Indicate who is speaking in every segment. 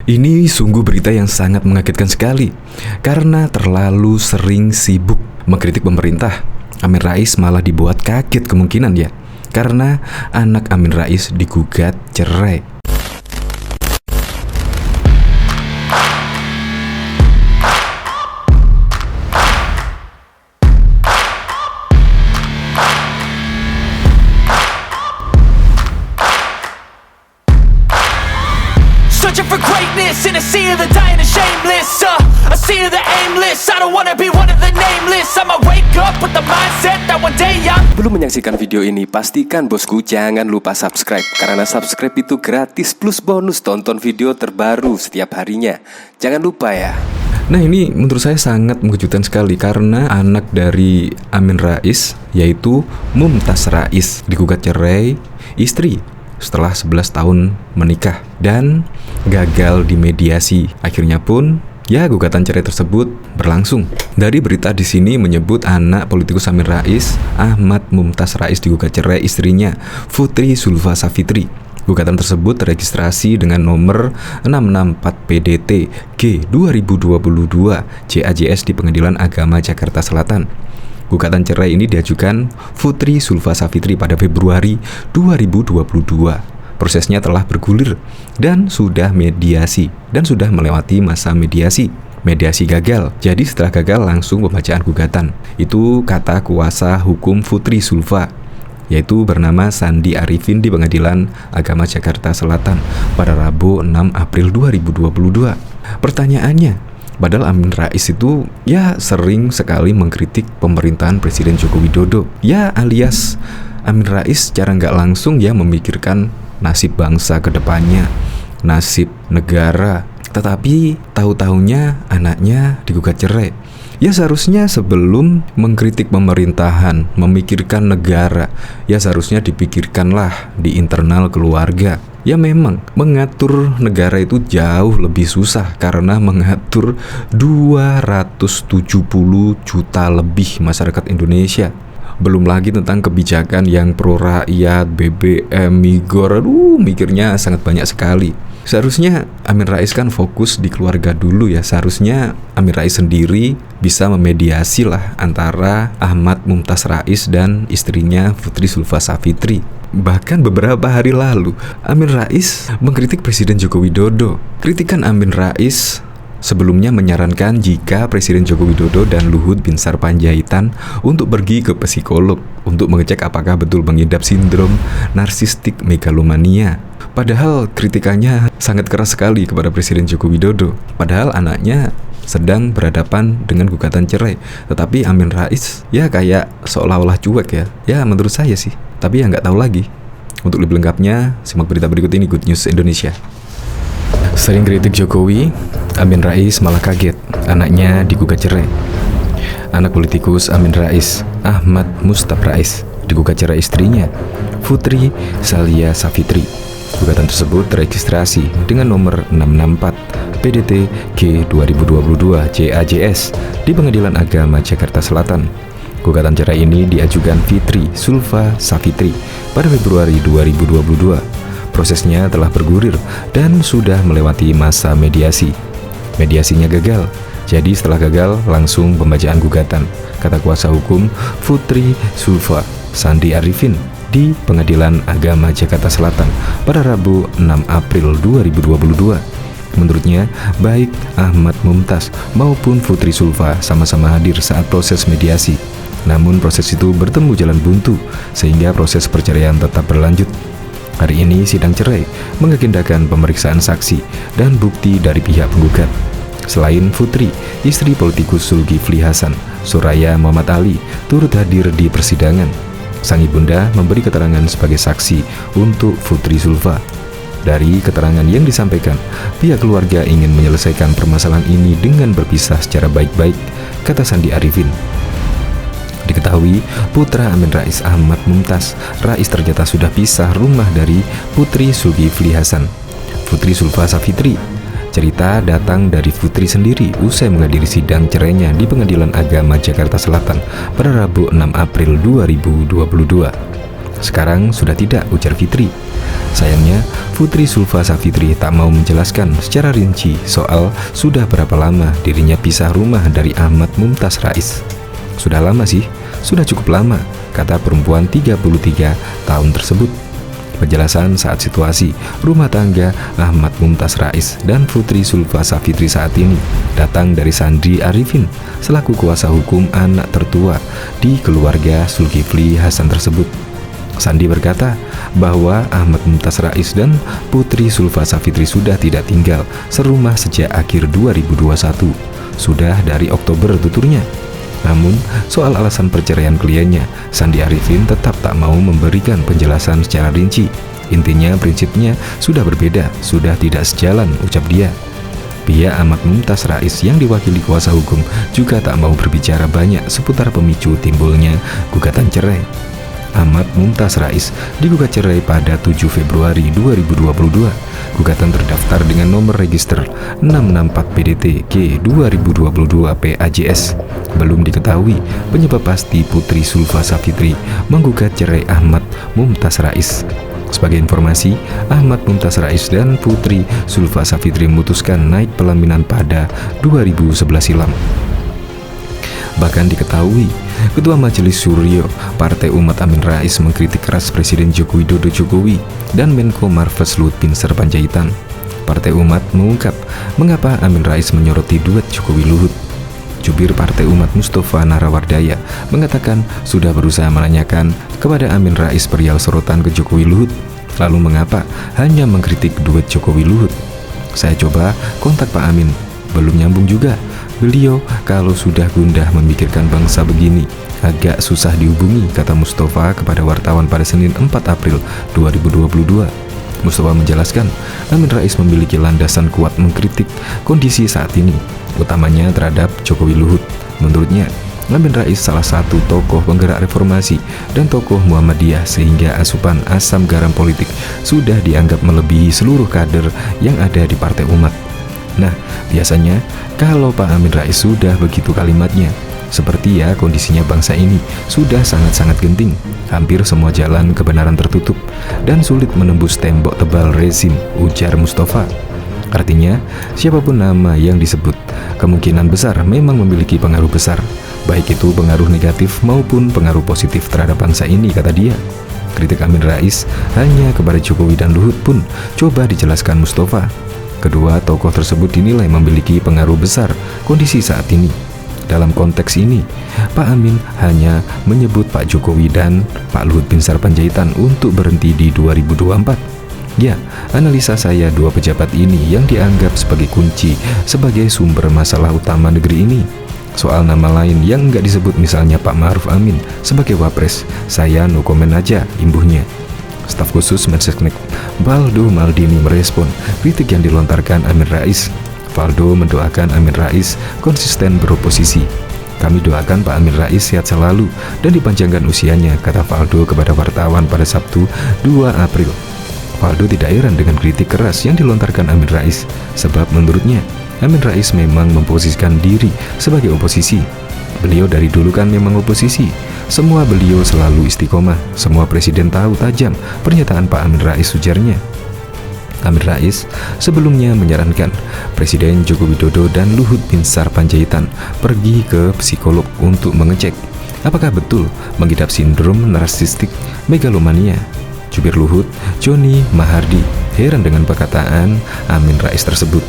Speaker 1: Ini sungguh berita yang sangat mengagetkan sekali. Karena terlalu sering sibuk mengkritik pemerintah, Amin Rais malah dibuat kaget kemungkinan ya. Karena anak Amin Rais digugat cerai.
Speaker 2: Searching for greatness in a sea of the dying and shameless, a sea of the aimless. I don't wanna be one of the nameless. I'ma wake up with the mindset that one day I'm...
Speaker 3: Belum menyaksikan video ini, pastikan bosku jangan lupa subscribe. Karena subscribe itu gratis plus bonus tonton video terbaru setiap harinya. Jangan lupa ya.
Speaker 1: Nah, ini menurut saya sangat mengejutkan sekali karena anak dari Amin Rais, yaitu Mumtaz Rais, digugat cerai istri setelah 11 tahun menikah dan gagal dimediasi. Akhirnya pun ya gugatan cerai tersebut berlangsung. Dari berita di sini menyebut anak politikus Amin Rais, Ahmad Mumtaz Rais, digugat cerai istrinya, Putri Zulfa Safitri. Gugatan tersebut teregistrasi dengan nomor 664 PDT G 2022 CAJS di Pengadilan Agama Jakarta Selatan. Gugatan cerai ini diajukan Putri Zulfa Safitri pada Februari 2022. Prosesnya telah bergulir dan sudah mediasi dan sudah melewati masa mediasi. Mediasi gagal, jadi setelah gagal langsung pembacaan gugatan. Itu kata kuasa hukum Putri Zulfa, yaitu bernama Sandi Arifin di Pengadilan Agama Jakarta Selatan pada Rabu 6 April 2022. Pertanyaannya, padahal Amin Rais itu ya sering sekali mengkritik pemerintahan Presiden Joko Widodo. Ya alias Amin Rais secara nggak langsung ya memikirkan nasib bangsa ke depannya, nasib negara. Tetapi tahu-tahunya anaknya digugat cerai. Ya seharusnya sebelum mengkritik pemerintahan, memikirkan negara, ya seharusnya dipikirkanlah di internal keluarga. Ya memang mengatur negara itu jauh lebih susah karena mengatur 270 juta lebih masyarakat Indonesia. Belum lagi tentang kebijakan yang pro rakyat, BBM, Migor, mikirnya sangat banyak sekali. Seharusnya Amin Rais kan fokus di keluarga dulu ya. Seharusnya Amin Rais sendiri bisa memediasi lah antara Ahmad Mumtaz Rais dan istrinya Putri Zulfa Safitri. Bahkan beberapa hari lalu Amin Rais mengkritik Presiden Joko Widodo. Kritikan Amin Rais sebelumnya menyarankan jika Presiden Joko Widodo dan Luhut Binsar Panjaitan untuk pergi ke psikolog untuk mengecek apakah betul mengidap sindrom narsistik megalomania. Padahal kritikannya sangat keras sekali kepada Presiden Joko Widodo. Padahal anaknya sedang berhadapan dengan gugatan cerai. Tetapi Amin Rais ya kayak seolah-olah cuek ya. Ya menurut saya sih. Tapi ya nggak tahu lagi. Untuk lebih lengkapnya simak berita berikut ini, Good News Indonesia. Sering kritik Jokowi, Amin Rais malah kaget anaknya digugat cerai. Anak politikus Amin Rais, Ahmad Mustaf Rais, digugat cerai istrinya, Putri Salia Safitri. Gugatan tersebut teregistrasi dengan nomor 664 PDT G 2022 CAJS di Pengadilan Agama Jakarta Selatan. Gugatan cerai ini diajukan Fitri Zulfa Safitri pada Februari 2022. Prosesnya telah bergulir dan sudah melewati masa mediasi. Mediasinya gagal, jadi setelah gagal langsung pembacaan gugatan, kata kuasa hukum Putri Zulfa, Sandi Arifin, di Pengadilan Agama Jakarta Selatan pada Rabu 6 April 2022. Menurutnya, baik Ahmad Mumtaz maupun Putri Zulfa sama-sama hadir saat proses mediasi. Namun proses itu bertemu jalan buntu sehingga proses perceraian tetap berlanjut. Hari ini sidang cerai mengagendakan pemeriksaan saksi dan bukti dari pihak penggugat. Selain Putri, istri politikus Zulkifli Hasan, Suraya Muhammad Ali, turut hadir di persidangan. Sang ibunda memberi keterangan sebagai saksi untuk Putri Zulfa. Dari keterangan yang disampaikan, pihak keluarga ingin menyelesaikan permasalahan ini dengan berpisah secara baik-baik, kata Sandi Arifin. Diketahui, putra Amin Rais, Ahmad Mumtaz Rais, ternyata sudah pisah rumah dari Putri Zulkifli Hasan, Putri Zulfa Safitri. Cerita datang dari Putri sendiri usai menghadiri sidang cerainya di Pengadilan Agama Jakarta Selatan pada Rabu 6 April 2022. Sekarang sudah tidak, ujar Fitri. Sayangnya, Putri Sulfa Safitri tak mau menjelaskan secara rinci soal sudah berapa lama dirinya pisah rumah dari Ahmad Mumtaz Rais. Sudah lama sih, sudah cukup lama, kata perempuan 33 tahun tersebut. Penjelasan saat situasi rumah tangga Ahmad Mumtaz Rais dan Putri Sulfa Safitri saat ini datang dari Sandi Arifin selaku kuasa hukum anak tertua di keluarga Zulkifli Hasan tersebut. Sandi berkata bahwa Ahmad Mumtaz Rais dan Putri Sulfa Safitri sudah tidak tinggal serumah sejak akhir 2021, sudah dari Oktober tuturnya. Namun, soal alasan perceraian kliennya, Sandi Arifin tetap tak mau memberikan penjelasan secara rinci. Intinya, prinsipnya sudah berbeda, sudah tidak sejalan, ucap dia. Pihak Ahmad Mumtaz Rais yang diwakili kuasa hukum juga tak mau berbicara banyak seputar pemicu timbulnya gugatan cerai. Ahmad Mumtaz Rais digugat cerai pada 7 Februari 2022. Gugatan terdaftar dengan nomor register 664 PDT G 2022 PAJS. Belum diketahui penyebab pasti Putri Sulfa Safitri menggugat cerai Ahmad Mumtaz Rais. Sebagai informasi, Ahmad Mumtaz Rais dan Putri Sulfa Safitri memutuskan naik pelaminan pada 2011 silam. Bahkan diketahui, Ketua Majelis Syuro Partai Umat Amin Rais mengkritik keras Presiden Joko Widodo Jokowi dan Menko Marves Luhut Binsar Panjaitan. Partai Umat mengungkap mengapa Amin Rais menyoroti duet Jokowi Luhut. Jubir Partai Umat Mustafa Narawardaya mengatakan sudah berusaha menanyakan kepada Amin Rais perihal sorotan ke Jokowi Luhut. Lalu mengapa hanya mengkritik duet Jokowi Luhut? Saya coba kontak Pak Amin, belum nyambung juga. Beliau kalau sudah gundah memikirkan bangsa begini, agak susah dihubungi, kata Mustafa kepada wartawan pada Senin 4 April 2022. Mustafa menjelaskan, Amin Rais memiliki landasan kuat mengkritik kondisi saat ini, utamanya terhadap Jokowi Luhut. Menurutnya, Amin Rais salah satu tokoh penggerak reformasi dan tokoh Muhammadiyah sehingga asupan asam garam politik sudah dianggap melebihi seluruh kader yang ada di Partai Umat. Nah, biasanya kalau Pak Amin Rais sudah begitu kalimatnya, seperti ya kondisinya bangsa ini sudah sangat-sangat genting. Hampir semua jalan kebenaran tertutup dan sulit menembus tembok tebal rezim, ujar Mustafa. Artinya, siapapun nama yang disebut, kemungkinan besar memang memiliki pengaruh besar, baik itu pengaruh negatif maupun pengaruh positif terhadap bangsa ini, kata dia. Kritik Amin Rais hanya kepada Jokowi dan Luhut pun coba dijelaskan Mustafa. Kedua tokoh tersebut dinilai memiliki pengaruh besar kondisi saat ini. Dalam konteks ini, Pak Amin hanya menyebut Pak Jokowi dan Pak Luhut Binsar Panjaitan untuk berhenti di 2024. Ya, analisa saya dua pejabat ini yang dianggap sebagai kunci, sebagai sumber masalah utama negeri ini. Soal nama lain yang nggak disebut, misalnya Pak Ma'ruf Amin sebagai wapres, saya no komen aja, imbuhnya. Staf khusus Mensesnek Valdo Maldini merespon kritik yang dilontarkan Amin Rais. Valdo mendoakan Amin Rais konsisten beroposisi. Kami doakan Pak Amin Rais sehat selalu dan dipanjangkan usianya, kata Valdo kepada wartawan pada Sabtu 2 April. Valdo tidak heran dengan kritik keras yang dilontarkan Amin Rais, sebab menurutnya Amin Rais memang memposisikan diri sebagai oposisi. Beliau dari dulu kan memang oposisi. Semua beliau selalu istiqomah. Semua presiden tahu tajam pernyataan Pak Amin Rais, ujarnya. Amin Rais sebelumnya menyarankan Presiden Joko Widodo dan Luhut Binsar Panjaitan pergi ke psikolog untuk mengecek apakah betul mengidap sindrom narsistik megalomania. Jubir Luhut, Joni Mahardi, heran dengan perkataan Amin Rais tersebut.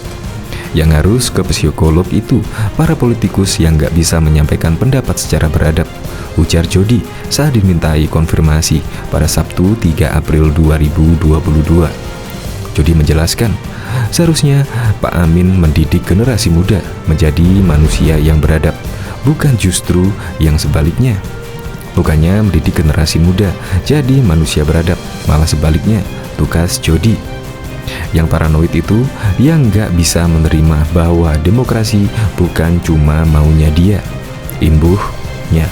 Speaker 1: Yang harus ke psikolog itu para politikus yang nggak bisa menyampaikan pendapat secara beradab, ujar Jody saat dimintai konfirmasi pada Sabtu 3 April 2022. Jody menjelaskan, seharusnya Pak Amin mendidik generasi muda menjadi manusia yang beradab, bukan justru yang sebaliknya. Bukannya mendidik generasi muda jadi manusia beradab, malah sebaliknya, tugas Jody. Yang paranoid itu yang nggak bisa menerima bahwa demokrasi bukan cuma maunya dia, imbuhnya.